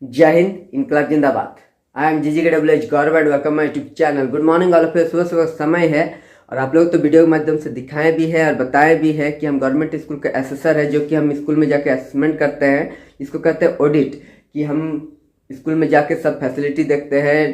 जय हिंद, इनकलाब जिंदाबाद। I am GGKWH Gaurav and welcome my YouTube channel. Good morning all of you. सुबह सुबह समय है और आप लोग तो वीडियो के माध्यम से दिखाए भी है और बताए भी है कि हम गवर्नमेंट स्कूल के एसेसर है, जो कि हम स्कूल में जाके असेसमेंट करते हैं। इसको कहते हैं ऑडिट, कि हम स्कूल में जाके सब फैसिलिटी देखते हैं,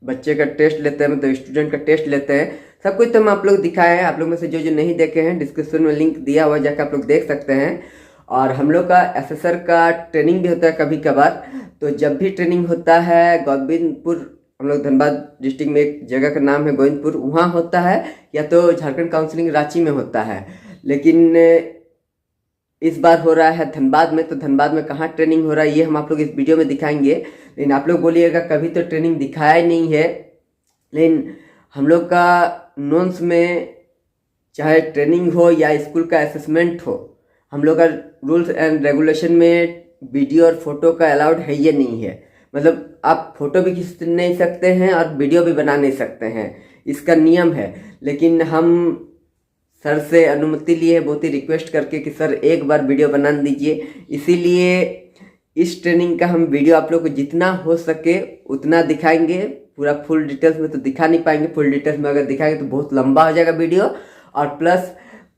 बच्चे का टेस्ट लेते हैं, मतलब स्टूडेंट का टेस्ट लेते हैं। सब कुछ तो हम आप लोग दिखाए हैं। आप लोग में से जो नहीं देखे हैं, डिस्क्रिप्शन में लिंक दिया हुआ, जाकर आप लोग देख सकते हैं। और हम लोग का एसेसर का ट्रेनिंग भी होता है कभी कभार। तो जब भी ट्रेनिंग होता है गोविंदपुर, हम लोग धनबाद डिस्ट्रिक्ट में एक जगह का नाम है गोविंदपुर, वहाँ होता है, या तो झारखंड काउंसिलिंग रांची में होता है। लेकिन इस बार हो रहा है धनबाद में। तो धनबाद में कहाँ ट्रेनिंग हो रहा है ये हम आप लोग इस वीडियो में दिखाएंगे। लेकिन आप लोग बोलिएगा कभी तो ट्रेनिंग दिखाया ही नहीं है। लेकिन हम लोग का नॉन्स में चाहे ट्रेनिंग हो या स्कूल का असेसमेंट हो, हम लोग का रूल्स एंड रेगुलेशन में वीडियो और फोटो का अलाउड है ये नहीं है। मतलब आप फोटो भी खींच नहीं सकते हैं और वीडियो भी बना नहीं सकते हैं, इसका नियम है। लेकिन हम सर से अनुमति लिए है, बहुत ही रिक्वेस्ट करके कि सर एक बार वीडियो बना दीजिए। इसीलिए इस ट्रेनिंग का हम वीडियो आप लोग को जितना हो सके उतना दिखाएंगे। पूरा फुल डिटेल्स में तो दिखा नहीं पाएंगे। फुल डिटेल्स में अगर दिखाएंगे तो बहुत लंबा हो जाएगा वीडियो, और प्लस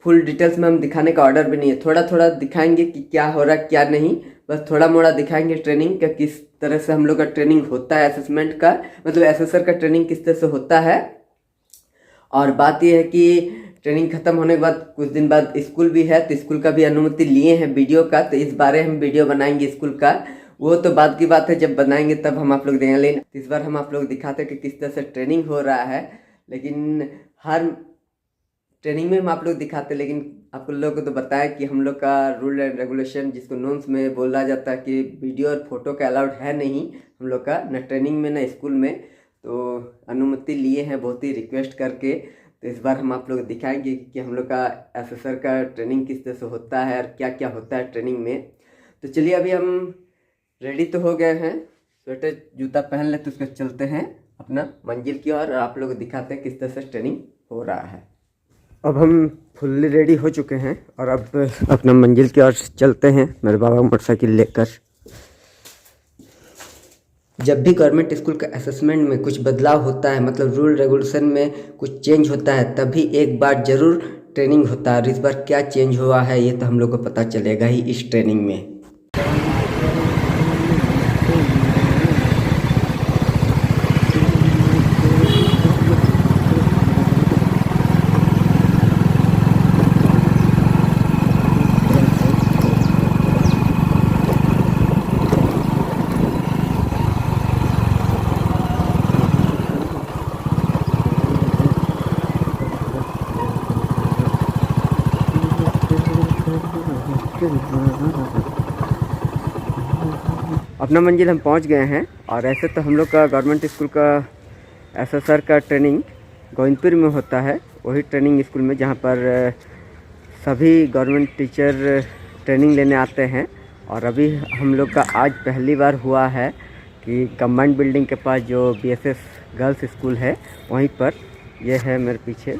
फुल डिटेल्स में हम दिखाने का ऑर्डर भी नहीं है। थोड़ा थोड़ा दिखाएंगे कि क्या हो रहा है क्या नहीं, बस थोड़ा मोड़ा दिखाएंगे ट्रेनिंग का, किस तरह से हम लोग का ट्रेनिंग होता है असेसमेंट का, मतलब एसेसर का ट्रेनिंग किस तरह से होता है। और बात यह है कि ट्रेनिंग खत्म होने के बाद कुछ दिन बाद स्कूल भी है, तो स्कूल का भी अनुमति लिए हैं वीडियो का। तो इस बारे हम वीडियो बनाएंगे स्कूल का, वो तो बाद की बात है, जब बनाएंगे तब हम आप लोग देंगे। लेकिन इस बार हम आप लोग दिखाते हैं कि किस तरह से ट्रेनिंग हो रहा है। लेकिन हर ट्रेनिंग में हम आप लोग दिखाते हैं, लेकिन आप लोगों को तो बताया कि हम लोग का रूल एंड रेगुलेशन, जिसको नॉर्म्स में बोला जाता है, कि वीडियो और फोटो का अलाउड है नहीं हम लोग का, न ट्रेनिंग में न स्कूल में। तो अनुमति लिए हैं बहुत ही रिक्वेस्ट करके। तो इस बार हम आप लोग दिखाएंगे कि हम लोग का एसेसर का ट्रेनिंग किस तरह से होता है और क्या क्या होता है ट्रेनिंग में। तो चलिए अभी हम रेडी तो हो गए हैं, स्वेटर जूता पहन ले, तो उसको चलते हैं अपना मंजिल की ओर और आप लोग को दिखाते हैं किस तरह से ट्रेनिंग हो रहा है। अब हम फुल्ली रेडी हो चुके हैं और अब अपना मंजिल की ओर चलते हैं मेरे बाबा मोटरसाइकिल लेकर। जब भी गवर्नमेंट स्कूल का असेसमेंट में कुछ बदलाव होता है, मतलब रूल रेगुलेशन में कुछ चेंज होता है, तभी एक बार ज़रूर ट्रेनिंग होता है। और इस बार क्या चेंज हुआ है ये तो हम लोग को पता चलेगा ही इस ट्रेनिंग में। अपना मंजिल हम पहुंच गए हैं। और ऐसे तो हम लोग का गवर्नमेंट स्कूल का एसेसर का ट्रेनिंग गोविंदपुर में होता है, वही ट्रेनिंग स्कूल में जहां पर सभी गवर्नमेंट टीचर ट्रेनिंग लेने आते हैं। और अभी हम लोग का आज पहली बार हुआ है कि कंबाइंड बिल्डिंग के पास जो BSS गर्ल्स स्कूल है, वहीं पर ये है मेरे पीछे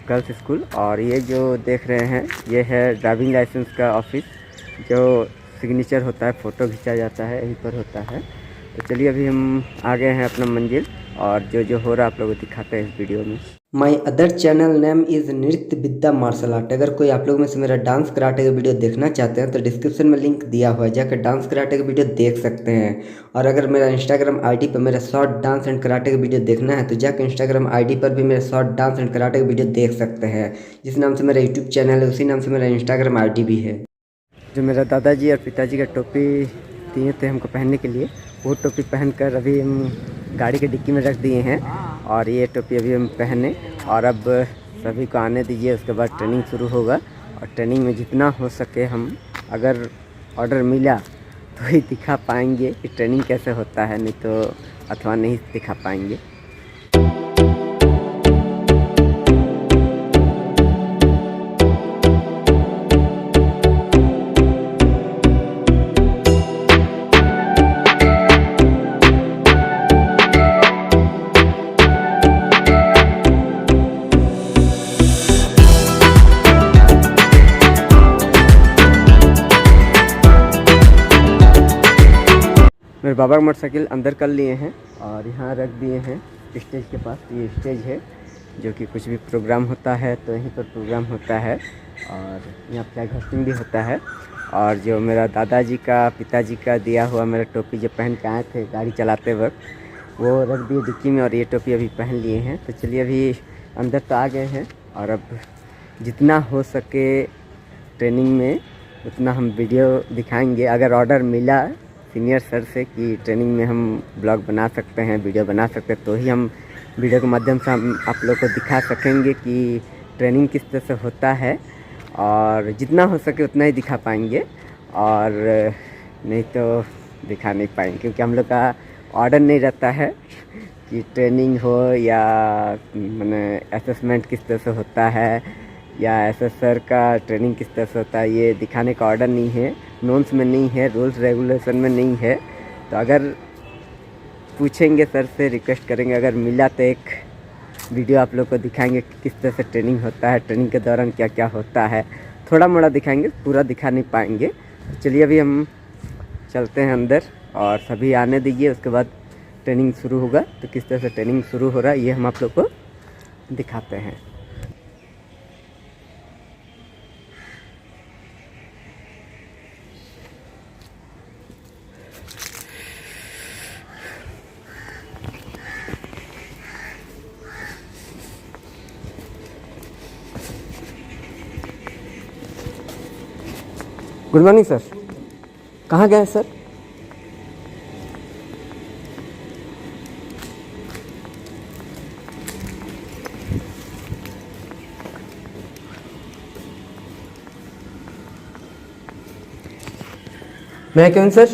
गर्ल्स स्कूल। और ये जो देख रहे हैं ये है ड्राइविंग लाइसेंस का ऑफिस, जो सिग्नेचर होता है, फ़ोटो खींचा जाता है, यहीं पर होता है। तो चलिए अभी हम आ गए हैं अपना मंजिल और जो हो रहा है आप लोगों को दिखाते हैं इस वीडियो में। My other channel name is नृत्य विद्या मार्शल आर्ट। अगर कोई आप लोग में से मेरा डांस कराटे का वीडियो देखना चाहते हैं तो डिस्क्रिप्शन में लिंक दिया हुआ है, जाकर डांस कराटे का वीडियो देख सकते हैं। और अगर मेरा इंस्टाग्राम ID पर मेरा शॉर्ट डांस एंड कराटे का वीडियो देखना है तो जाकर इंस्टाग्राम ID पर भी मेरा शॉर्ट डांस एंड कराटे का वीडियो देख सकते हैं। जिस नाम से मेरा यूट्यूब चैनल है उसी नाम से मेरा इंस्टाग्राम ID भी है। जो मेरा दादाजी और पिताजी का टोपी दिए थे हमको पहनने के लिए, वो टोपी पहनकर अभी हम गाड़ी के डिक्की में रख दिए हैं। और ये टोपी अभी हम पहने और अब सभी को आने दीजिए, उसके बाद ट्रेनिंग शुरू होगा। और ट्रेनिंग में जितना हो सके हम, अगर ऑर्डर मिला तो ही दिखा पाएंगे कि ट्रेनिंग कैसे होता है, नहीं तो अथवा नहीं दिखा पाएंगे। मेरे बाबा का मोटरसाइकिल अंदर कर लिए हैं और यहाँ रख दिए हैं स्टेज के पास। ये स्टेज है जो कि कुछ भी प्रोग्राम होता है तो यहीं पर प्रोग्राम होता है और यहाँ फ्लैग होस्टिंग भी होता है। और जो मेरा दादाजी का पिताजी का दिया हुआ मेरा टोपी जो पहन के आए थे गाड़ी चलाते वक्त वो रख दिए डिक्की में और ये टोपी अभी पहन लिए हैं। तो चलिए अभी अंदर तो आ गए हैं और अब जितना हो सके ट्रेनिंग में उतना हम वीडियो दिखाएंगे। अगर ऑर्डर मिला सीनियर सर से कि ट्रेनिंग में हम ब्लॉग बना सकते हैं वीडियो बना सकते हैं तो ही हम वीडियो के माध्यम से हम आप लोग को दिखा सकेंगे कि ट्रेनिंग किस तरह से होता है और जितना हो सके उतना ही दिखा पाएंगे और नहीं तो दिखा नहीं पाएंगे क्योंकि हम लोग का ऑर्डर नहीं रहता है कि ट्रेनिंग हो या मैंने असेसमेंट किस तरह से होता है या एसएसआर का ट्रेनिंग किस तरह से होता है ये दिखाने का ऑर्डर नहीं है, नॉर्म्स में नहीं है, रूल्स रेगुलेशन में नहीं है। तो अगर पूछेंगे सर से रिक्वेस्ट करेंगे अगर मिला तो एक वीडियो आप लोग को दिखाएंगे कि किस तरह से ट्रेनिंग होता है, ट्रेनिंग के दौरान क्या क्या होता है, थोड़ा मोड़ा दिखाएंगे, पूरा दिखा नहीं पाएंगे। तो चलिए अभी हम चलते हैं अंदर और सभी आने दीजिए, उसके बाद ट्रेनिंग शुरू होगा। तो किस तरह से ट्रेनिंग शुरू हो रहा है ये हम आप लोग को दिखाते हैं। गुड मॉर्निंग सर, कहाँ गए सर? मैं क्यों सर?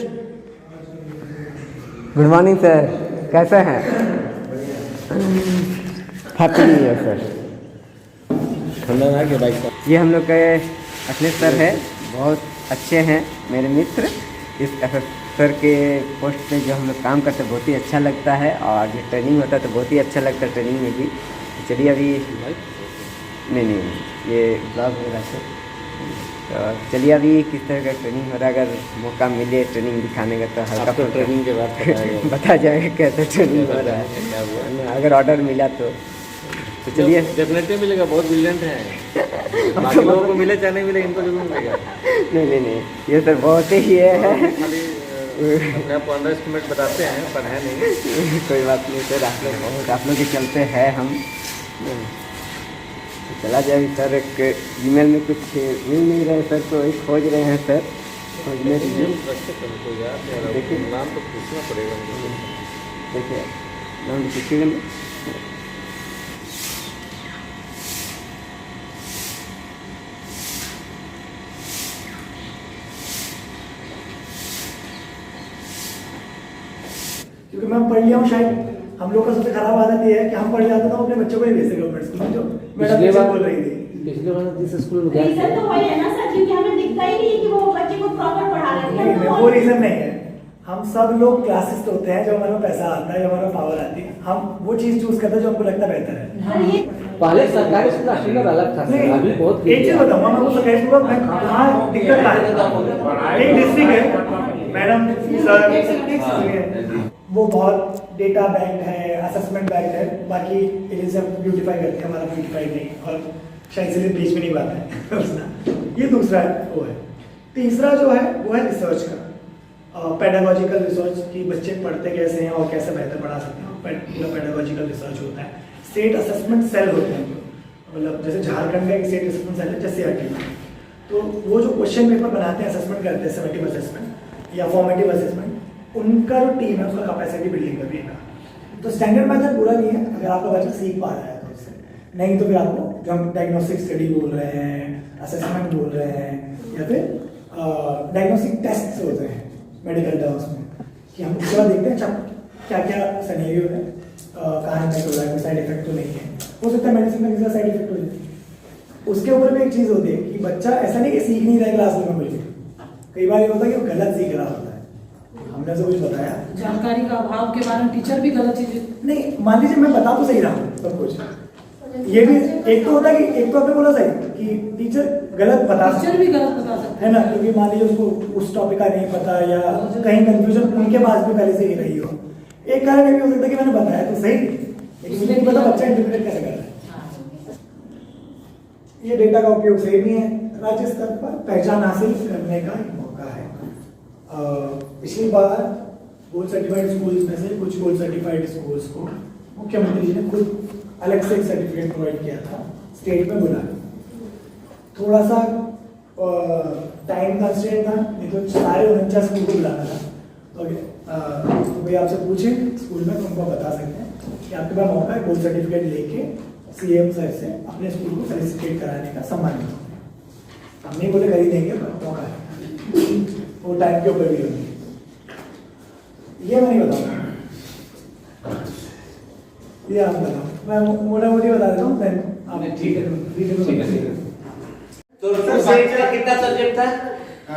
गुड मॉर्निंग सर, कैसे हैं? Happy new year sir. ये हम लोग के अखिलेश सर है, बहुत अच्छे हैं मेरे मित्र। इस सर के पोस्ट पे जो हम लोग काम करते हैं बहुत ही अच्छा लगता है और जो ट्रेनिंग होता है तो बहुत ही अच्छा लगता है ट्रेनिंग में भी। चलिए अभी नहीं ये ब्लॉग होगा सर। तो चलिए अभी किस तरह का ट्रेनिंग हो रहा है, अगर मौका मिले ट्रेनिंग दिखाने का तो हल्का तो ट्रेनिंग के बाद बता जाएगा कैसे ट्रेनिंग हो रहा है, अगर ऑर्डर मिला तो चलिए। डेफिनेटली मिलेगा, बहुत ब्रिलियंट है। बाकी लोगों को मिले चाहे नहीं मिले, इनको जरूर मिलेगा। नहीं ये सर बहुत ही ये है, अपने आप को अंडर एस्टिमेट बताते हैं पर है नहीं। कोई बात नहीं सर, आप लोग के चलते हैं हम। चला जाए सर, एक ईमेल में कुछ मिल नहीं रहे सर तो एक खोज रहे हैं सर, खोजने दीजिए। देखिए नाम तो पूछना पड़ेगा, देखिए नाम लिखिएगा। क्योंकि मैं पढ़ लिया हूँ, शायद हम लोग का सबसे खराब आदत ये है कि हम पढ़ जाते तो अपने बच्चों को ही भेजते गवर्नमेंट स्कूल में, जो मैडम पीछे बोल रही थी। पिछले बार जिस स्कूल में रीजन तो वही है ना सर, क्योंकि हमें दिखता ही नहीं है कि वो बच्चे को प्रॉपर पढ़ा रहे हैं। नहीं, वो रीजन नहीं है। हम सब लोग क्लासेस होते हैं, जो हमारे को पैसा आता है, जो हमारे पावर आती है, हम वो चीज चूज करते हैं जो हमको लगता बेहतर है। पहले सरकारी स्कूल स्टैंडर्ड अलग था, अभी बहुत एक चीज बताऊंगा मैं, वो सरकारी स्कूल में कहाँ दिक्कत आ है। एक डिस्ट्रिक्ट है मैडम सर, वो बहुत डेटा बैंक है, असेसमेंट बैंक है, बाकी ये सब ब्यूटीफाई करते हैं, हमारा ब्यूटीफाई नहीं, और शायद इसलिए बीच में नहीं बात है। ये दूसरा है वो है। तीसरा जो है वो है रिसर्च का, पेडागोजिकल रिसर्च कि बच्चे पढ़ते कैसे हैं और कैसे बेहतर पढ़ा सकते हैं, पूरा पेडागोजिकल रिसर्च होता है। स्टेट असेसमेंट सेल होते हैं, मतलब जैसे झारखंड का एक स्टेट असेसमेंट सेल है जैसे सीआरटी में, तो वो जो क्वेश्चन पेपर बनाते हैं, असेसमेंट करते हैं, समेटिव असेसमेंट या फॉर्मेटिव असेसमेंट, उनका जो टीम है उसका कैपेसिटी बिल्डिंग करने का। तो स्टैंडर्ड मेथड पूरा नहीं है, अगर आपका बच्चा सीख पा रहा है तो उससे, नहीं तो फिर आपको जो हम डायग्नोस्टिक स्टडी बोल रहे हैं, असेसमेंट बोल रहे हैं, या फिर डायग्नोस्टिक टेस्ट होते हैं मेडिकल टर्म्स में, कि हम पूरा देखते हैं अच्छा क्या क्या सिनेरियो है, कहाँ इफेक्ट हो रहा है, कोई साइड इफेक्ट तो नहीं है, हो सकता है मेडिसिन में किसी साइड इफेक्ट हो जाए। उसके ऊपर भी एक चीज़ होती है कि बच्चा ऐसा नहीं कि सीख नहीं रहा है क्लासरूम में बिल्कुल, कई बार ये होता है कि वो गलत सीख रहा होता है, हमने तो कुछ बताया, जानकारी का अभाव के बारे में टीचर भी गलत चीजें नहीं, मान लीजिए मैं बता तो सही रहा हूँ सब कुछ, ये भी एक तो होता है कि एक तो आपने बोला सही कि टीचर गलत बता टीचर भी गलत बता सकते है ना, क्योंकि मान लीजिए उसको उस टॉपिक का नहीं पता या कहीं कंफ्यूजन उनके पास भी पहले से ही रही हो। एक कारण ये भी हो सकता है कि मैंने बताया तो सही, लेकिन मुझे नहीं पता बच्चा इंटरप्रेट कैसे कर रहा है। ये डेटा का उपयोग सही नहीं है। राज्य स्तर पर पहचान हासिल करने का एक मौका है। पिछली बार गोल्ड सर्टिफाइड स्कूल्स में से कुछ गोल्ड सर्टिफाइड स्कूल्स को मुख्यमंत्री जी ने खुद अलग से एक सर्टिफिकेट प्रोवाइड किया था, स्टेट में बुला के। थोड़ा सा टाइम कंस्ट्रेंट था, नहीं तो सारे 49 स्कूल को बुलाना था। तो भाई आपसे पूछें स्कूल में, तो उनको बता सकते हैं कि आपके पास मौका है गोल्ड सर्टिफिकेट लेके सीएम सर से अपने स्कूल को फेलिसिटेट कराने का, सम्मानित। हम नहीं बोले खरीद देंगे, पर मौका है, वो टाइम के ऊपर भी होगी। ये मैं नहीं बताऊंगा, ये आप बताओ, मैं मोटा मोटी बता देता हूँ, देन आप ठीक है। तो कितना सब्जेक्ट था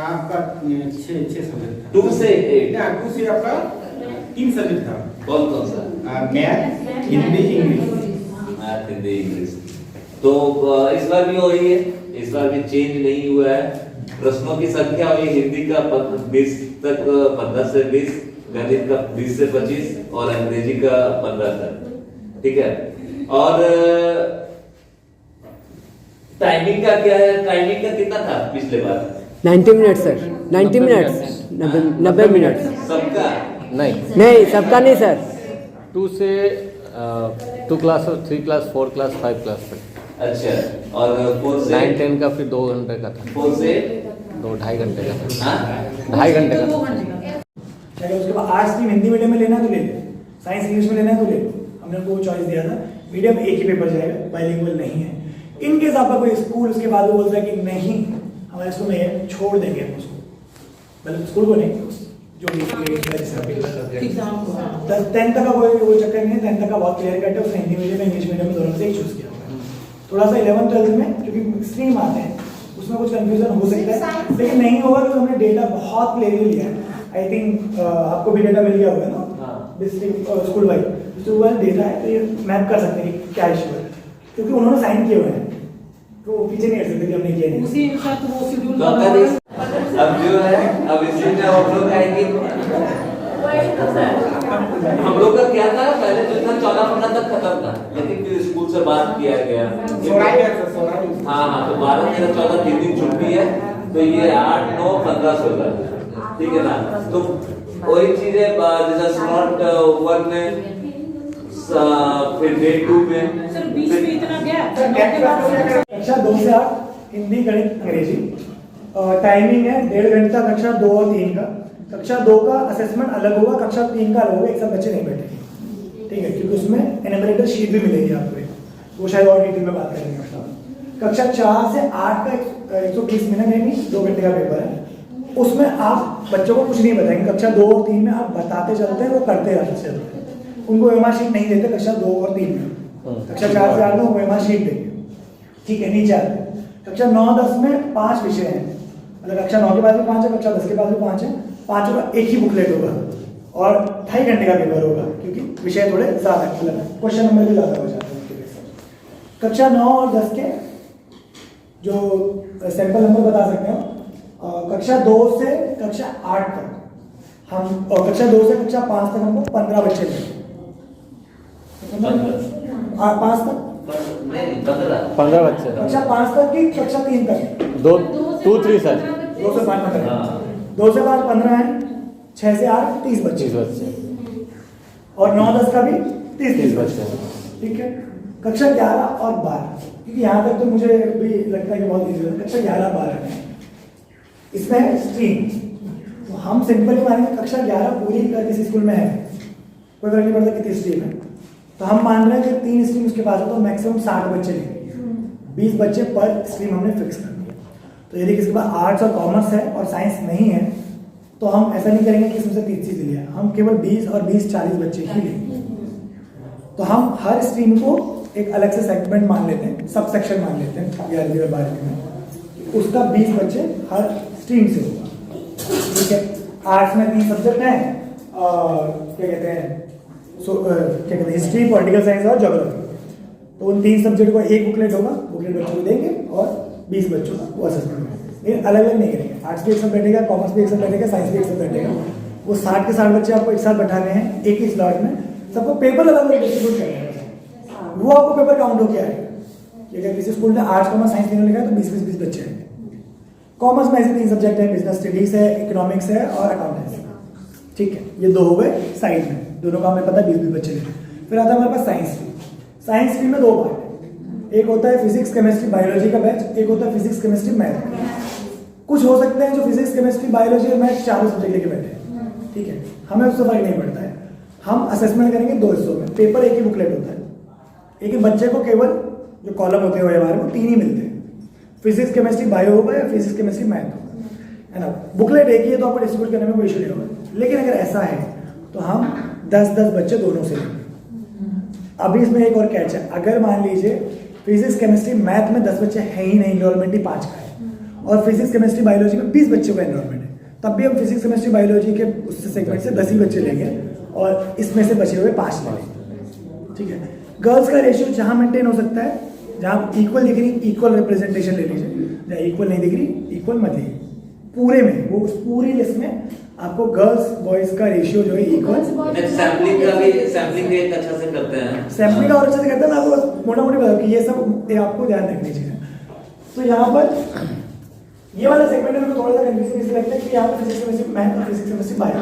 आपका 6 सब्जेक्ट था। 2 से 8? 2 से आपका 3 सब्जेक्ट था। कौन कौन सा? Math, Hindi, English. Math, Hindi, English. तो इस बार भी हो रही है, इस बार भी चेंज नहीं हुआ है। प्रश्नों की संख्या हुई हिंदी का 20 तक, 15 से 20, गणित का 20 से 25 और अंग्रेजी का 15 तक। ठीक है। और टाइमिंग का क्या है? टाइमिंग का कितना था पिछले बार? 90 मिनट सर, 90 मिनट, 90 मिनट सबका? नहीं, सबका नहीं सर। 2 से 2 क्लास और 3 क्लास, 4 क्लास, 5 क्लास तक। अच्छा। और 4 से 9-10 का फिर 2 घंटे का था। 4 से 2-2.5 घंटे का था। हाँ? 2.5 घंटे का 2 था। घंटे का। चाहे उसके बाद आर्ट्स स्ट्रीम हिंदी मीडियम में लेना है तो ले लो, साइंस इंग्लिश में लेना है तो ले लो। हमने उनको चॉइस दिया था, मीडियम एक ही पेपर जाएगा, बाइलिंगुअल नहीं है। इनकेस आपका कोई स्कूल उसके बाद वो बोलता है कि नहीं हमारे स्कूल में है, छोड़ देंगे हम उसको, मतलब स्कूल को नहीं, जो भी एग्जाम को। 10th तक का वो चक्कर नहीं है। 10th तक का बहुत क्लियर कट है, उसने हिंदी मीडियम में इंग्लिश मीडियम में दोनों से ही चूज किया हुआ है। थोड़ा सा 11th 12th में क्योंकि स्ट्रीम आते हैं उसमें कुछ कंफ्यूजन हो सकता है, लेकिन नहीं होगा क्योंकि हमने डेटा बहुत क्लियरली लिया है। आई थिंक आपको भी डेटा मिल गया होगा ना, डिस्ट्रिक्ट स्कूल वाइज डेटा है, तो ये मैप कर सकते हैं कि क्या इशू है, क्योंकि उन्होंने साइन किए हुए हैं, तो वो पीछे नहीं हट सकते कि हमने किया नहीं। उसी अनुसार तो वो शेड्यूल तो अब जो है, अब इसमें क्या हम लोग आएंगे, हम लोग का क्या था पहले जो था 14-15 तक खत्म था, लेकिन फिर स्कूल से बात किया गया। हाँ, तो 12-13-14 3 दिन छुट्टी है, तो ये 8, 9, 15, 16, ठीक है ना। तो वही चीजें जैसा स्लॉट 1 में, फिर डे 2 में, सर बीच में इतना गैप। कक्षा 2 से 8 हिंदी, गणित, अंग्रेजी। टाइमिंग है 1.5 घंटा कक्षा 2 और 3 का। कक्षा 2 का असेसमेंट अलग होगा, कक्षा 3 का अलग होगा, एक साथ बच्चे नहीं बैठेंगे, ठीक है, क्योंकि उसमें एनुमरेटर शीट भी मिलेगी आपको, वो शायद और डिटेल में बात करेंगे। कक्षा 4 से 8 का 120 मिनट यानी 2 घंटे का पेपर है, उसमें आप बच्चों को कुछ नहीं बताएंगे। कक्षा 2 और 3 में आप बताते चलते हैं, वो करते रहते चलते हैं, उनको ओएमआर शीट नहीं देते कक्षा 2 और 3 में। कक्षा 4 से 8 में ओएमआर शीट देंगे, ठीक है, नीचे आते हैं। कक्षा 9-10 में 5 विषय हैं, मतलब कक्षा 9 के बाद भी 5 है, कक्षा 10 के बाद भी 5 है, 5 का एक ही बुकलेट होगा और 2.5 घंटे का पेपर होगा, क्योंकि विषय थोड़े ज्यादा, मतलब क्वेश्चन नंबर भी ज्यादा हो जाते हैं उनके लिए। कक्षा 9 और 10 के जो सैंपल नंबर बता सकते हैं, कक्षा 2 से कक्षा 8 तक हम, और कक्षा 2 से कक्षा 5 तक हमको 15 बच्चे मिले, 5 तक 15 बच्चे। कक्षा 5 तक की कक्षा 3 तक 2-3 सर। 2 से 5 तक, 2 से 5 15 है, 6 से 8 30 बच्चे, 30 बच्चे और 9-10 का भी 30 बच्चे। ठीक है। कक्षा 11 और 12, क्योंकि यहाँ तक तो मुझे भी लगता है कि बहुत ईजी है। कक्षा 11-12 में इसमें स्ट्रीम, तो हम सिंपली मानेंगे कक्षा 11 पूरी किसी स्कूल में है, कोई फर्क नहीं पड़ता कितनी स्ट्रीम है, तो हम मान रहे हैं कि 3 स्ट्रीम उसके पास है, तो मैक्सिमम 60 बच्चे लेंगे, 20 बच्चे पर स्ट्रीम हमने फिक्स कर दिया। तो यदि किसी के पास आर्ट्स और कॉमर्स है और साइंस नहीं है, तो हम ऐसा नहीं करेंगे कि इसमें से 30 चीज लिया, हम केवल 20 और 20-40 बच्चे ही लेंगे। तो हम हर स्ट्रीम को एक अलग से सेगमेंट मान लेते हैं, सब सेक्शन मान लेते हैं 11वीं और 12वीं में, उसका 20 बच्चे हर स्ट्रीम से होगा, ठीक है। आर्ट्स में 3 सब्जेक्ट हैं, क्या कहते हैं, क्या कहते हैं, हिस्ट्री, पॉलिटिकल साइंस और ज्योग्राफी। तो उन 3 सब्जेक्ट को एक बुकलेट होगा, बुकलेट बच्चों को देंगे और 20 बच्चों का वो असेसमेंट होगा, लेकिन अलग अलग नहीं करेंगे। आर्ट्स भी एक साथ बैठेगा, कॉमर्स भी एक साथ बैठेगा, साइंस भी एक साथ बैठेगा। वो 60 के 60 बच्चे आपको एक साथ बैठाने हैं एक ही स्लॉट में, सबको पेपर अलग अलग डिस्ट्रीब्यूट करना है। वो आपको पेपर काउंट होकर आएगा कि अगर किसी स्कूल में आर्ट्स कॉमर्स साइंस तीनों लिखा है तो 20-20 बच्चे हैं। कॉमर्स में ऐसे 3 सब्जेक्ट है, बिजनेस स्टडीज है, इकोनॉमिक्स है और अकाउंटेंसी। ठीक है, ये 2 हो गए साइड में, दोनों का हमें पता है 20-20 बच्चे लेते हैं। फिर आता है हमारे पास साइंस स्ट्रीम। साइंस स्ट्रीम में 2 पार्ट है, एक होता है फिजिक्स केमिस्ट्री बायोलॉजी का बैच, एक होता है फिजिक्स केमिस्ट्री मैथ। कुछ हो सकते हैं जो फिजिक्स केमिस्ट्री बायोलॉजी और मैथ चारों सब्जेक्ट लेके बैठे हैं, ठीक है, हमें उससे फर्क नहीं पड़ता है। हम असेसमेंट करेंगे 2 हिस्सों में, पेपर एक ही बुकलेट होता है, एक ही बच्चे को केवल जो कॉलम होते हैं हमारे वो 3 ही मिलते हैं, फिजिक्स केमिस्ट्री बायो होगा या फिजिक्स केमिस्ट्री मैथ होगा, है ना। बुकलेट एक ही है तो आपको डिस्ट्रीब्यूट करने में कोई इशू नहीं होगा। लेकिन अगर ऐसा है तो हम 10-10 बच्चे दोनों से लेंगे। अभी इसमें एक और कैच है, अगर मान लीजिए फिजिक्स केमिस्ट्री मैथ में 10 बच्चे हैं ही नहीं, एनरोलमेंट ही 5 का है, और फिजिक्स केमिस्ट्री बायोलॉजी में 20 बच्चों का एनरोलमेंट है, तब भी हम फिजिक्स केमिस्ट्री बायोलॉजी के उस सेगमेंट से 10 ही बच्चे लेंगे और इसमें से बचे हुए 5 लेंगे, ठीक है। गर्ल्स का रेशियो जहां मेंटेन हो सकता है, जहां इक्वल दिख रही इक्वल रिप्रेजेंटेशन ले लीजिए, जहां इक्वल नहीं दिख रही इक्वल मत लीजिए। पूरे में वो उस पूरी लिस्ट में आपको गर्ल्स बॉयज का रेशियो जो है इक्वल। सैम्पलिंग का भी सैम्पलिंग एक अच्छा से करते हैं, सैम्पलिंग और अच्छे से करते हैं। मैं आपको मोटा मोटी बताऊँ कि ये सब आपको ध्यान रखनी चाहिए। तो यहाँ पर ये वाला सेगमेंट में थोड़ा सा कंफ्यूजन इसलिए लगता है कि यहाँ पर फिजिक्स केमिस्ट्री मैथ और फिजिक्स केमिस्ट्री बायो,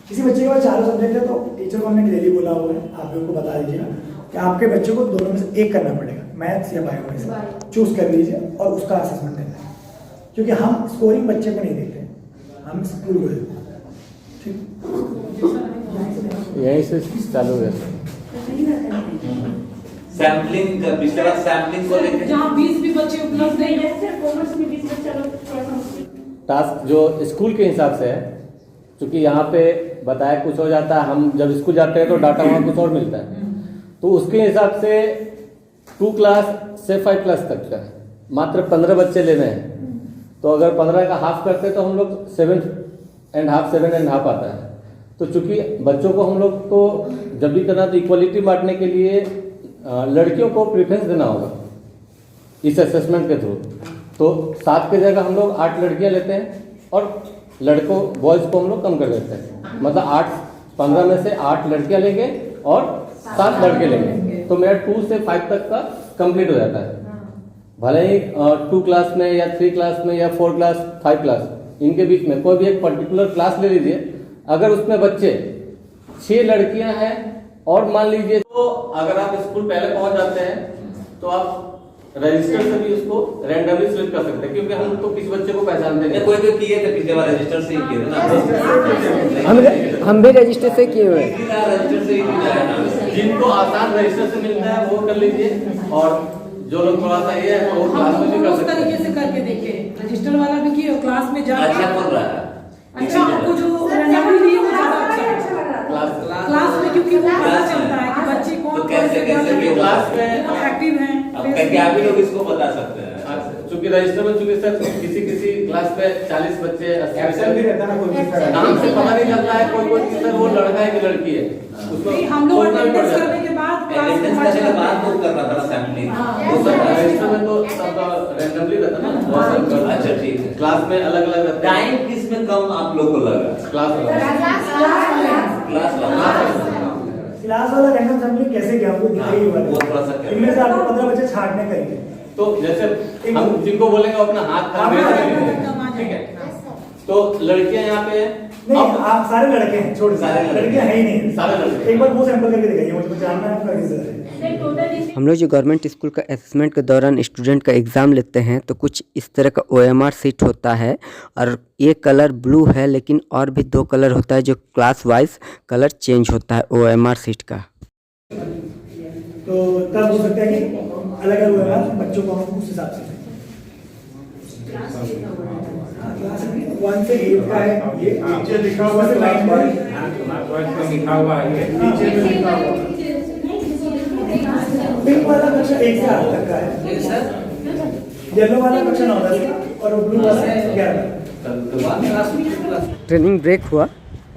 किसी बच्चे के पास 4 सब्जेक्ट है तो टीचर को हमने क्लियरली बोला हुआ है, आप लोगों को बता दीजिएगा कि आपके बच्चे को दोनों में से एक करना पड़ेगा, मैथ्स या बायो में से चूज कर लीजिए और उसका असेसमेंट देना है, क्योंकि हम स्कोरिंग बच्चे को नहीं देते, हम स्कूल को देते हैं। यहीं से चालू है। सैम्पलिंग का पिछले बार सैम्पलिंग को लेकर जहाँ 20 भी बच्चे उपलब्ध नहीं है, सर कॉमर्स में 20 बच्चा लोग थोड़ा सा टास्क जो स्कूल के हिसाब से है, क्योंकि यहाँ पे बताया कुछ हो जाता है, हम जब स्कूल जाते हैं तो डाटा वहाँ कुछ और मिलता है, तो उसके हिसाब से 2 क्लास से 5 क्लास तक का मात्र 15 बच्चे लेने हैं। तो अगर 15 का हाफ करते तो हम लोग 7.5 आता है। तो चूंकि बच्चों को हम लोग को जब भी करना तो इक्वलिटी बांटने के लिए लड़कियों को प्रेफरेंस देना होगा इस असेसमेंट के थ्रू। तो 7 की जगह हम लोग 8 लड़कियां लेते हैं और लड़कों बॉयज को हम लोग कम कर देते हैं, मतलब 15 में से 8 लड़कियां लेंगे और 7 लड़के लेंगे, तो मेरा 2 से 5 तक का कंप्लीट हो जाता है। भले ही 2 क्लास में या 3 क्लास में या 4 क्लास 5 क्लास इनके बीच में कोई भी एक पर्टिकुलर क्लास ले लीजिए, अगर उसमें बच्चे 6 लड़कियां हैं और मान लीजिए, तो अगर आप स्कूल पहले पहुंच जाते हैं तो आप रजिस्टर से भी उसको रैंडमली सिलेक्ट कर सकते हैं, क्योंकि हम तो किसी बच्चे को पहचानते नहीं। कोई किए थे पिछले बार रजिस्टर से ही किए थे ना, हम भी रजिस्टर से किए हुए हैं। रजिस्टर से ही किया है ना। जिनको आसान रजिस्टर से मिलता है वो कर लीजिए, और जो लोग थोड़ा सा ये है वो क्लास में भी कर उस सकते तरीके हैं। से करके देखिए, रजिस्टर वाला भी किए और क्लास में जाके अच्छा बोल रहा है। अच्छा आपको जो रैंडमली लिए वो ज्यादा अच्छा है। क्लास में क्योंकि वो पता चलता है कि बच्चे तो कौन कैसे कैसे क्लास में एक्टिव हैं। अब क्या भी लोग इसको बता सकते हैं। चूंकि रजिस्टर में चूंकि सर किसी क्लास पे 40 बच्चे एब्सेंट भी रहता है ना कोई भी नाम से पता नहीं चलता है कोई सर वो लड़का है कि लड़की है, उसको नहीं, हम लोग खोजना भी पड़ अटेंडेंस जाता है। करने के बाद क्लास में अटेंडेंस करने के बाद वो करना था सैम्पलिंग। वो सब रजिस्टर में तो सब रैंडमली रहता ना, बहुत सब अच्छा ठीक है। क्लास में अलग अलग रहता है। टाइम किस में कम आप लोग को लगा? क्लास क्लास वाला रैंडम सैम्पलिंग कैसे किया आपको दिखाई हुआ वो थोड़ा सा क्या- इनमें से आपको 15 बच्चे छांटने करेंगे। तो जैसे हम जिनको बोलेंगे अपना हाथ हाँ, ठीक है, तो लड़कियां यहाँ पे नहीं, अब आप सारे लड़के हैं, छोड़ सारे लड़के। लड़कियां है ही नहीं, सारे लड़के। एक बार वो सैंपल करके दिखाइए, मुझे जानना है आपका किस तरह है। हम लोग जो गवर्नमेंट स्कूल का असेसमेंट के दौरान स्टूडेंट का एग्ज़ाम लेते हैं तो कुछ इस तरह का OMR सीट होता है, और ये कलर ब्लू है, लेकिन और भी 2 कलर होता है जो क्लास वाइज कलर चेंज होता है OMR सीट का। तो तब हो सकता है कि अलग अलग होगा बच्चों को हम उस हिसाब से। हाँ, क्लास 1 से 8 का है ये, नीचे लिखा हुआ है क्लास में लिखा हुआ है ये, नीचे में लिखा हुआ है। पिंक वाला कक्षा 1 से 8 तक का है, येलो वाला कक्षा 9 तक और ब्लू वाला 11। ट्रेनिंग ब्रेक हुआ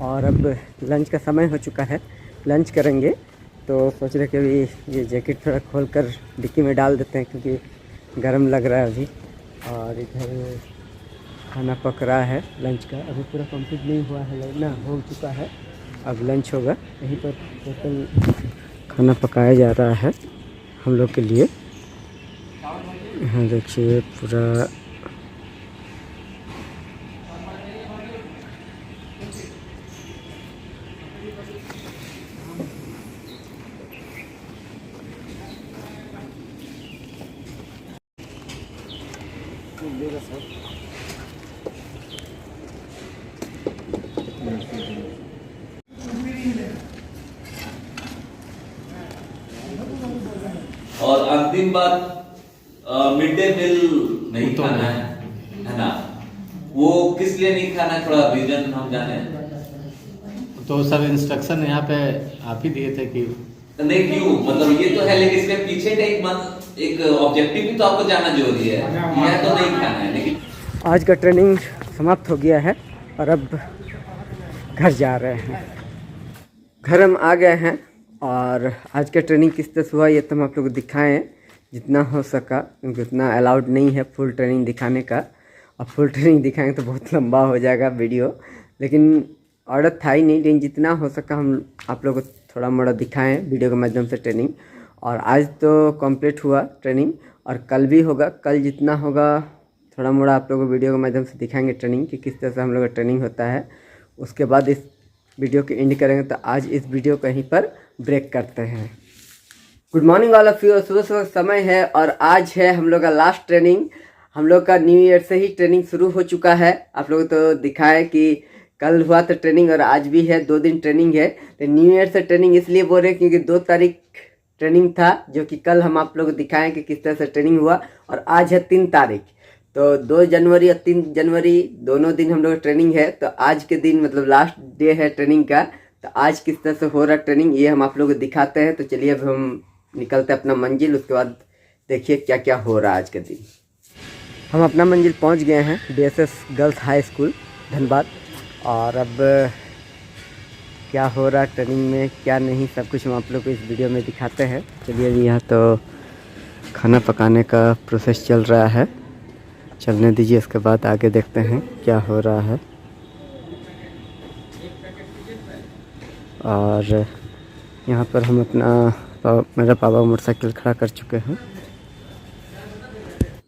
और अब लंच का समय हो चुका है, लंच करेंगे। तो सोच रहे कि अभी ये जैकेट थोड़ा खोल कर डिक्की में डाल देते हैं, क्योंकि गर्म लग रहा है अभी। और इधर खाना पक रहा है लंच का, अभी पूरा कंप्लीट नहीं हुआ है ना, हो चुका है, अब लंच होगा। यहीं पर टोटल खाना पकाया जा रहा है हम लोग के लिए। यहाँ देखिए पूरा और अंतिम बात, मिड डे मील नहीं खाना है ना? वो किस लिए नहीं खाना है, थोड़ा रीजन हम जाने। तो सब इंस्ट्रक्शन यहाँ पे आप ही दिए थे कि नहीं, क्यों, मतलब ये तो है, लेकिन इसके पीछे का एक ऑब्जेक्टिव भी तो आपको जानना जरूरी है। यह तो नहीं खाना है, लेकिन आज का ट्रेनिंग समाप्त हो गया है और अब घर जा रहे हैं। घर हम आ गए हैं और आज का ट्रेनिंग किस तरह से हुआ ये तो हम आप लोग को दिखाएँ जितना हो सका, क्योंकि उतना अलाउड नहीं है फुल ट्रेनिंग दिखाने का। अब फुल ट्रेनिंग दिखाएंगे तो बहुत लंबा हो जाएगा वीडियो, लेकिन ऑर्डर था ही नहीं, लेकिन जितना हो सका हम आप लोग को थोड़ा मोड़ा दिखाएं वीडियो के माध्यम से ट्रेनिंग। और आज तो कंप्लीट हुआ ट्रेनिंग और कल भी होगा, कल जितना होगा थोड़ा मोड़ा आप लोगों को वीडियो के माध्यम से दिखाएंगे ट्रेनिंग कि किस तरह से हम लोग का ट्रेनिंग होता है। उसके बाद इस वीडियो के एंड करेंगे, तो आज इस वीडियो को यहीं पर ब्रेक करते हैं। Good morning all of you, सुबह सुबह समय है और आज है हम लोग का लास्ट ट्रेनिंग। हम लोग का न्यू ईयर से ही ट्रेनिंग शुरू हो चुका है। आप लोग तो दिखाए कि कल हुआ तो ट्रेनिंग और आज भी है, 2 दिन ट्रेनिंग है। तो न्यू ईयर से ट्रेनिंग इसलिए बोल रहे हैं क्योंकि 2 तारीख ट्रेनिंग था, जो कि कल हम आप लोग को दिखाएं कि किस तरह से ट्रेनिंग हुआ। और आज है 3 तारीख, तो 2 जनवरी और 3 जनवरी दोनों दिन हम लोग ट्रेनिंग है। तो आज के दिन मतलब लास्ट डे है ट्रेनिंग का, तो आज किस तरह से हो रहा ट्रेनिंग ये हम आप लोग को दिखाते हैं। तो चलिए अब हम निकलते हैं अपना मंजिल, उसके बाद देखिए क्या क्या हो रहा है आज के दिन। हम अपना मंजिल पहुंच गए हैं, BSS girls high school Dhanbad. और अब क्या हो रहा ट्रेनिंग में क्या नहीं, सब कुछ हम आप लोग को इस वीडियो में दिखाते हैं। चलिए अभी यहाँ तो खाना पकाने का प्रोसेस चल रहा है, चलने दीजिए, उसके बाद आगे देखते हैं क्या हो रहा है। और यहाँ पर हम मेरा पापा मोटरसाइकिल खड़ा कर चुके हैं।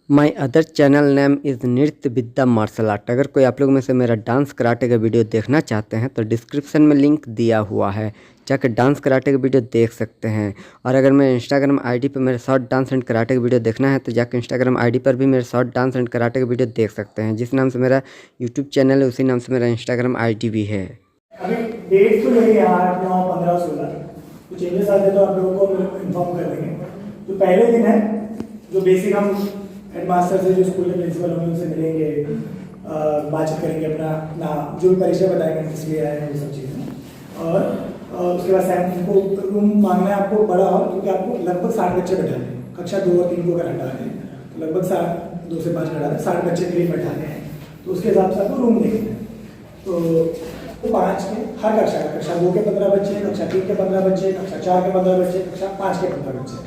My other channel name is नृत्य विद्या मार्शल आर्ट। अगर कोई आप लोग में से मेरा डांस कराटे का वीडियो देखना चाहते हैं तो डिस्क्रिप्शन में लिंक दिया हुआ है, जाकर डांस कराटे का वीडियो देख सकते हैं। और अगर मैं इंस्टाग्राम आईडी पर मेरे शॉर्ट डांस एंड कराटे का वीडियो देखना है तो जाकर इंस्टाग्राम आईडी पर भी मेरे शॉर्ट डांस एंड कराटे का वीडियो देख सकते हैं। जिस नाम से मेरा यूट्यूब चैनल है उसी नाम से मेरा इंस्टाग्राम आईडी भी है। अभी डेट तो नहीं है 8, 9, 15, 16 कुछ चेंजेस आते तो आप लोगों को इन्फॉर्म कर देंगे। तो पहले दिन है जो बेसिक हम हेडमास्टर से जो स्कूल के प्रिंसिपल होंगे उनसे मिलेंगे, बातचीत करेंगे, अपना नाम जो भी परिचय बताएंगे किस लिए आए हैं वो सब चीज़ें। और उसके बाद सैम को रूम मांगना है आपको बड़ा हॉल, क्योंकि आपको लगभग 60 बच्चे बैठाने हैं। कक्षा 2 और 3 को अगर हटा दें तो लगभग 2 से 5 हटा दें, 60 बच्चे के लिए बैठाने हैं। तो उसके हिसाब से आपको रूम देखना है। तो 5 के हर कक्षा 2 के 15 बच्चे, कक्षा 3 के 15 बच्चे, कक्षा 4 के 15 बच्चे, कक्षा 5 के 15 बच्चे,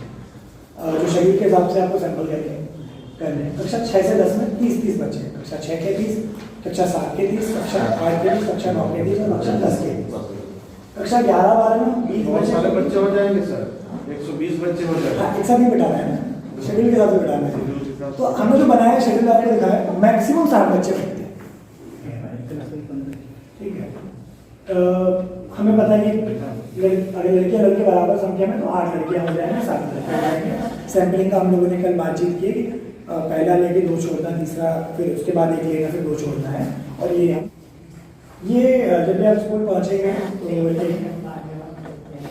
जो शेड्यूल के हिसाब से आपको सैंपल करने हैं। कक्षा 6 से 10 में 30 बच्चे, कक्षा 6 के 30, कक्षा 7 के 30, कक्षा 8 के 30, कक्षा 9 के 30 और कक्षा 10 के 30। कक्षा 11, 12 में 20 बच्चे हो जाएंगे सर, 120 बच्चे हो जाएंगे। एक साथ नहीं बैठाना है ना, शेड्यूल के हिसाब से बैठाना है। तो हमने जो बनाया शेड्यूल आपको दिखाया, मैक्सिमम 60 बच्चे बैठते हैं, ठीक है। हमें पता है कि अगर लड़कियां लड़के बराबर संख्या में तो 8 लड़कियां हो जाएंगे, 7 लड़के हो जाएंगे। सैम्पलिंग का हम लोगों ने कल बातचीत की, पहला लेके 2 छोड़ना, तीसरा फिर उसके बाद 1 लेना, फिर 2 छोड़ना है। और ये जब भी आप स्कूल पहुंचेंगे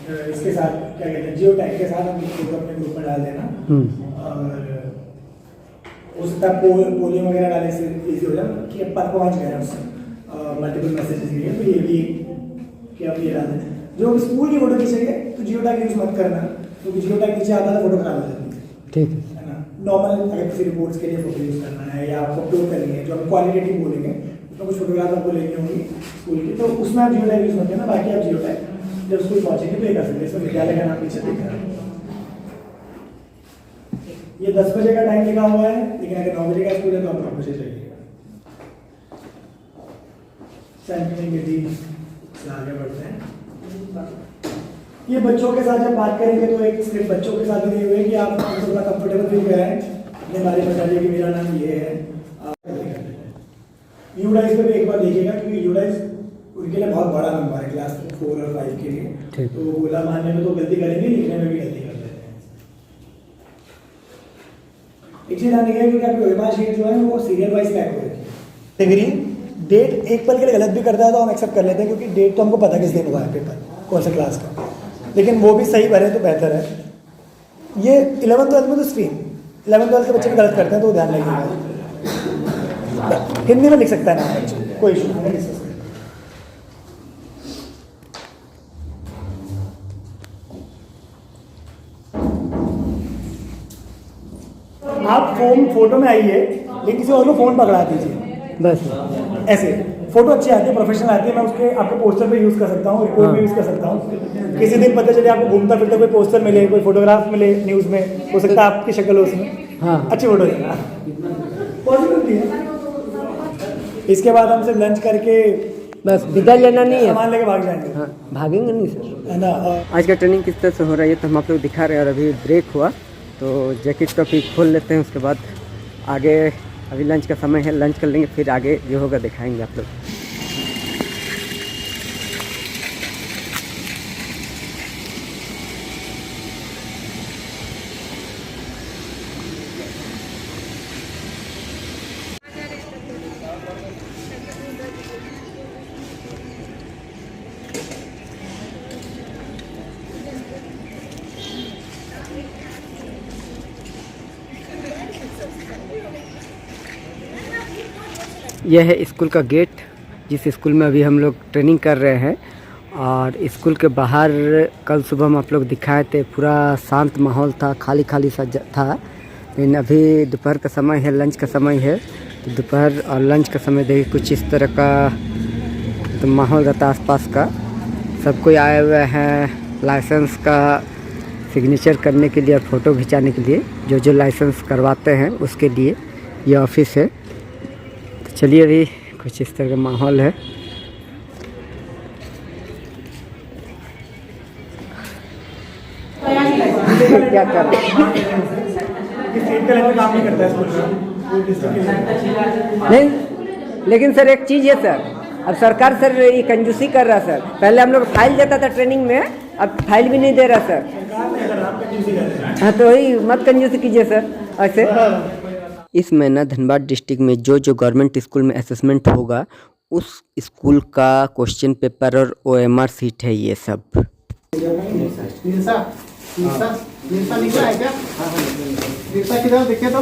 तो इसके साथ क्या कहते हैं, जियो टैग के साथ अपने ग्रुप में डाल देना। और हो सकता है पोलियो वगैरह डालने से ईजी हो जाए कि अब पहुँच गए हैं उससे मल्टीपल मैसेजेस के लिए। तो ये भी कि आप ये डाल दें। जो स्कूल की फोटो खींचेंगे तो जियो टैग यूज मत करना, क्योंकि जियो टैग नीचे आता है फोटो खराब हो जाती है, ठीक है ना। नॉर्मल अगर किसी रिपोर्ट्स के लिए फोटो यूज करना है या आप अपलोड करेंगे, जो हम क्वालिटेटिव बोलेंगे उसमें कुछ फोटोग्राफ आपको लेनी होंगी स्कूल की, तो उसमें आप जियो टैग यूज मत करना। बाकी आप जियो टैग जब स्कूल पहुंचेंगे तो ये कर सकते हैं। इसमें विद्यालय का नाम पीछे दिख रहा है। ये 10 बजे का टाइम लिखा हुआ है, लेकिन अगर 9 बजे का स्कूल है तो आप 9 बजे चाहिए। सैंपलिंग विधि से आगे बढ़ते हैं। ये बच्चों के साथ जब बात करेंगे तो एक सिर्फ बच्चों के साथ ही नहीं हुए कि आप थोड़ा कंफर्टेबल फील कराएं, अपने बारे में बताइए कि मेरा नाम ये है। यूडाइस पे भी एक बार देखिएगा, क्योंकि यूडाइस उनके लिए बहुत बड़ा नंबर है क्लास 4 और 5 के लिए, तो बोला मानने में तो गलती करेंगे, लिखने में भी गलती कर देते हैं। एक चीज ध्यान रखिएगा कि आपकी ओएमआर शीट जो है वो सीरियल वाइज पैक हो रही है। डिग्री डेट एक पल के लिए गलत भी करता है तो हम एक्सेप्ट कर लेते हैं, क्योंकि डेट तो हमको पता किस दिन हुआ है पेपर, कौन सा क्लास का, लेकिन वो भी सही भरे तो बेहतर है। ये 11th-12th में तो स्ट्रीम 11th-12th के बच्चे भी गलत करते हैं, तो ध्यान रखिएगा। हिंदी में लिख सकता है ना बच्चे, कोई इशू नहीं। आप फोटो में आइए, लेकिन किसी और को फोन पकड़ा दीजिए बस, ऐसे फोटो अच्छी आती है, प्रोफेशनल आती है। मैं उसके आपके पोस्टर पे यूज कर सकता हूँ, रिपोर्ट में यूज कर सकता हूँ। किसी दिन पता चले आपको घूमता फिरता कोई पोस्टर मिले, कोई फोटोग्राफ मिले न्यूज में, हो सकता है आपकी शक्ल हो उसमें, अच्छी फोटो देना, पॉसिबिलिटी है। इसके बाद हमसे लंच करके बस विदा लेना नहीं है, सामान लेके भाग जाएंगे। हाँ, भागेंगे नहीं सर, है ना। आज का ट्रेनिंग किस तरह से हो रहा है तो हम आप लोग दिखा रहे हैं। और अभी ब्रेक हुआ तो जैकेट का भी खोल लेते हैं, उसके बाद आगे अभी लंच का समय है, लंच कर लेंगे, फिर आगे जो होगा दिखाएंगे आप लोग। यह है स्कूल का गेट, जिस स्कूल में अभी हम लोग ट्रेनिंग कर रहे हैं। और स्कूल के बाहर कल सुबह हम आप लोग दिखाए थे, पूरा शांत माहौल था, खाली खाली सा था। लेकिन अभी दोपहर का समय है, लंच का समय है, तो दोपहर और लंच का समय देखिए कुछ इस तरह का तो माहौल रहता है आसपास का। सब कोई आए हुए हैं लाइसेंस का सिग्नेचर करने के लिए और फ़ोटो खिंचाने के लिए। जो लाइसेंस करवाते हैं उसके लिए ये ऑफिस है। तो चलिए, अभी कुछ इस तरह का माहौल है। क्या कर रहे हैं? काम नहीं करता है स्कूल में। नहीं, लेकिन सर एक चीज़ है सर, अब सरकार सर ये कंजूसी कर रहा है सर। पहले हम लोग फाइल देता था ट्रेनिंग में, अब फाइल भी नहीं दे रहा सर। हाँ, तो वही मत कंजूसी कीजिए सर ऐसे। इस महीना धनबाद डिस्ट्रिक्ट में जो गवर्नमेंट स्कूल में असेसमेंट होगा, उस स्कूल का क्वेश्चन पेपर और OMR सीट है ये सब। निकला है क्या? किधर देखिए तो।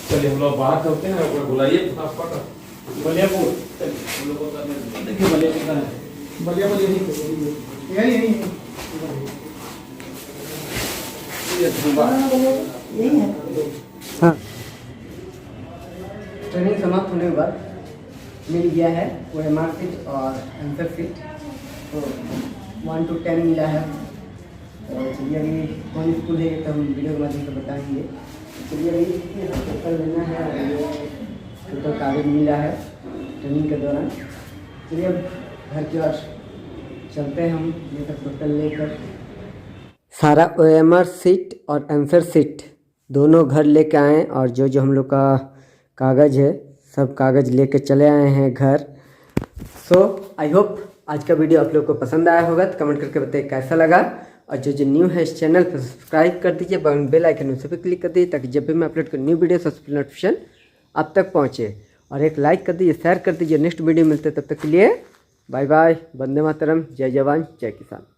चलिए हम लोग बाहर चलते हैं, और बुलाइए फटाफट। बलिया को देखिए बलिया कितना है। बलिया यही हाँ, ट्रेनिंग समाप्त होने के बाद मिल गया है OMR सीट और आंसर सीट, तो 1 to 10 मिला है। और चलिए अभी कौन स्कूल है तो हम वीडियो के माध्यम से बताएंगे। चलिए अभी पेपर लेना है और ये टोटल कागज मिला है ट्रेनिंग के दौरान। चलिए अब घर की ओर चलते हैं हम, ये सब टोटल लेकर। सारा OMR सीट और आंसर सीट दोनों घर लेके आए, और जो हम लोग का कागज़ है सब कागज़ लेके चले आए हैं घर। सो आई होप आज का वीडियो आप लोग को पसंद आया होगा, तो कमेंट करके बताइए कैसा लगा। और जो न्यू है इस चैनल पर सब्सक्राइब कर दीजिए, बेल आइकन उस पर क्लिक कर दीजिए, ताकि जब भी मैं अपलोड करूँ न्यू वीडियो सबसे पहले नोटिफिकेशन आप तक पहुँचे। और एक लाइक कर दीजिए, शेयर कर दीजिए। नेक्स्ट वीडियो मिलते तब तक के लिए बाय बाय। वंदे मातरम, जय जवान जय किसान।